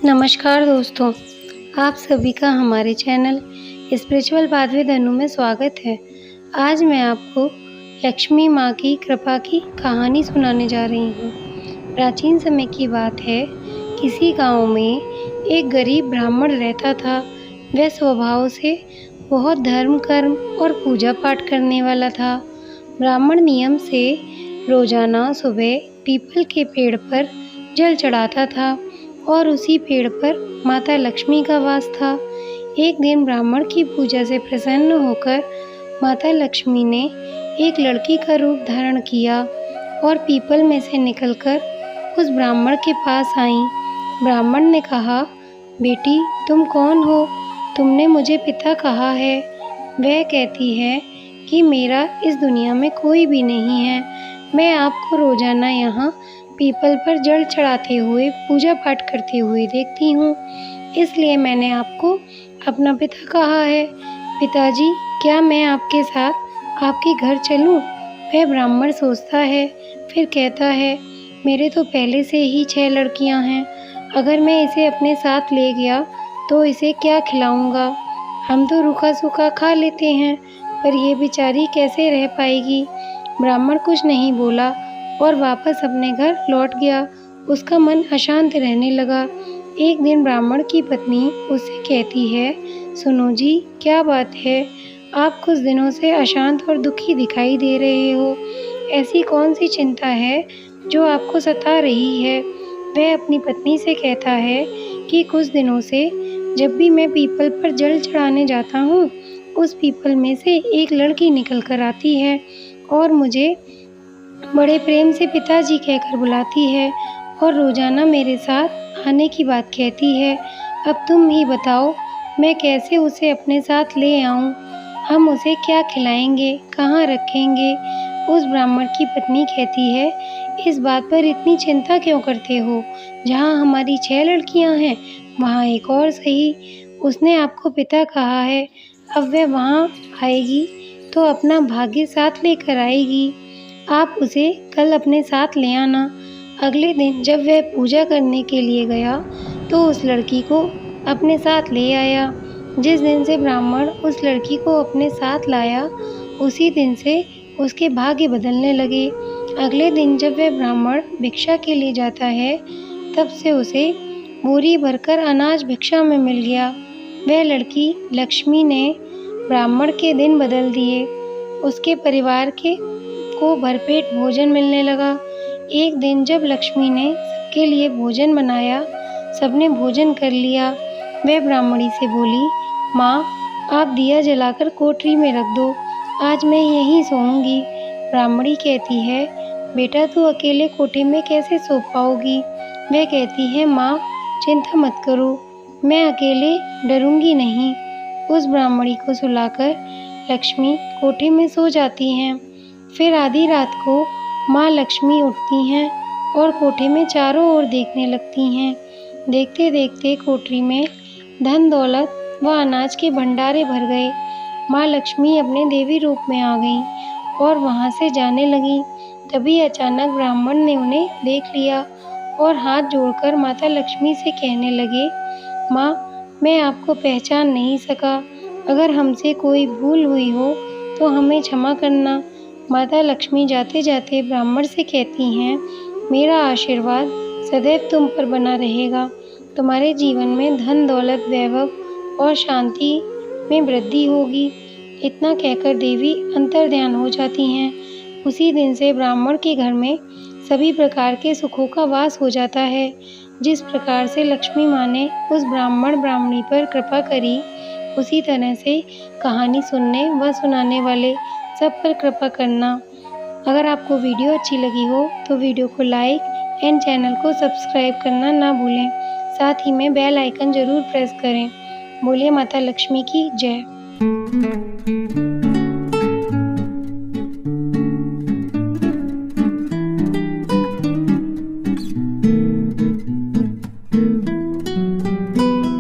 नमस्कार दोस्तों, आप सभी का हमारे चैनल स्पिरिचुअल पाथ विद अनु में स्वागत है। आज मैं आपको लक्ष्मी माँ की कृपा की कहानी सुनाने जा रही हूँ। प्राचीन समय की बात है, किसी गांव में एक गरीब ब्राह्मण रहता था। वह स्वभाव से बहुत धर्म कर्म और पूजा पाठ करने वाला था। ब्राह्मण नियम से रोजाना सुबह पीपल के पेड़ पर जल चढ़ाता था और उसी पेड़ पर माता लक्ष्मी का वास था। एक दिन ब्राह्मण की पूजा से प्रसन्न होकर माता लक्ष्मी ने एक लड़की का रूप धारण किया और पीपल में से निकलकर उस ब्राह्मण के पास आईं। ब्राह्मण ने कहा, बेटी तुम कौन हो? तुमने मुझे पिता कहा है। वह कहती है कि मेरा इस दुनिया में कोई भी नहीं है। मैं आपको रोजाना यहाँ पीपल पर जल चढ़ाते हुए पूजा पाठ करते हुए देखती हूँ, इसलिए मैंने आपको अपना पिता कहा है। पिताजी, क्या मैं आपके साथ आपके घर चलूँ? वह ब्राह्मण सोचता है, फिर कहता है, मेरे तो पहले से ही 6 लड़कियाँ हैं। अगर मैं इसे अपने साथ ले गया तो इसे क्या खिलाऊँगा? हम तो रूखा सूखा खा लेते हैं, पर ये बेचारी कैसे रह पाएगी? ब्राह्मण कुछ नहीं बोला और वापस अपने घर लौट गया। उसका मन अशांत रहने लगा। एक दिन ब्राह्मण की पत्नी उससे कहती है, सुनो जी, क्या बात है? आप कुछ दिनों से अशांत और दुखी दिखाई दे रहे हो। ऐसी कौन सी चिंता है जो आपको सता रही है? वह अपनी पत्नी से कहता है कि कुछ दिनों से जब भी मैं पीपल पर जल चढ़ाने जाता हूँ, उस पीपल में से एक लड़की निकल कर आती है और मुझे बड़े प्रेम से पिताजी कहकर बुलाती है और रोजाना मेरे साथ आने की बात कहती है। अब तुम ही बताओ, मैं कैसे उसे अपने साथ ले आऊं? हम उसे क्या खिलाएंगे, कहाँ रखेंगे? उस ब्राह्मण की पत्नी कहती है, इस बात पर इतनी चिंता क्यों करते हो? जहाँ हमारी 6 लड़कियाँ हैं, वहाँ एक और सही। उसने आपको पिता कहा है। अब वह वहाँ आएगी तो अपना भाग्य साथ लेकर आएगी। आप उसे कल अपने साथ ले आना। अगले दिन जब वह पूजा करने के लिए गया तो उस लड़की को अपने साथ ले आया। जिस दिन से ब्राह्मण उस लड़की को अपने साथ लाया, उसी दिन से उसके भाग्य बदलने लगे। अगले दिन जब वह ब्राह्मण भिक्षा के लिए जाता है, तब से उसे बोरी भरकर अनाज भिक्षा में मिल गया। वह लड़की लक्ष्मी ने ब्राह्मण के दिन बदल दिए। उसके परिवार को भरपेट भोजन मिलने लगा। एक दिन जब लक्ष्मी ने सबके लिए भोजन बनाया, सबने भोजन कर लिया। वह ब्राह्मणी से बोली, माँ, आप दिया जलाकर कोठरी में रख दो, आज मैं यहीं सोऊंगी। ब्राह्मणी कहती है, बेटा तू अकेले कोठरी में कैसे सो पाओगी? वह कहती है, माँ चिंता मत करो, मैं अकेले डरूंगी नहीं। उस ब्राह्मणी को सुलाकर लक्ष्मी कोठरी में सो जाती हैं। फिर आधी रात को माँ लक्ष्मी उठती हैं और कोठे में चारों ओर देखने लगती हैं। देखते देखते कोठरी में धन दौलत व अनाज के भंडारे भर गए। माँ लक्ष्मी अपने देवी रूप में आ गईं और वहाँ से जाने लगीं। तभी अचानक ब्राह्मण ने उन्हें देख लिया और हाथ जोड़कर माता लक्ष्मी से कहने लगे, माँ, मैं आपको पहचान नहीं सका। अगर हमसे कोई भूल हुई हो तो हमें क्षमा करना। माता लक्ष्मी जाते जाते ब्राह्मण से कहती हैं, मेरा आशीर्वाद सदैव तुम पर बना रहेगा। तुम्हारे जीवन में धन दौलत वैभव और शांति में वृद्धि होगी। इतना कहकर देवी अंतर्ध्यान हो जाती हैं। उसी दिन से ब्राह्मण के घर में सभी प्रकार के सुखों का वास हो जाता है। जिस प्रकार से लक्ष्मी माँ ने उस ब्राह्मण ब्राह्मणी पर कृपा करी, उसी तरह से कहानी सुनने व सुनाने वाले सब पर कृपा करना। अगर आपको वीडियो अच्छी लगी हो तो वीडियो को लाइक एंड चैनल को सब्सक्राइब करना ना भूलें। साथ ही में बेल आइकन ज़रूर प्रेस करें। बोलिए माता लक्ष्मी की जय।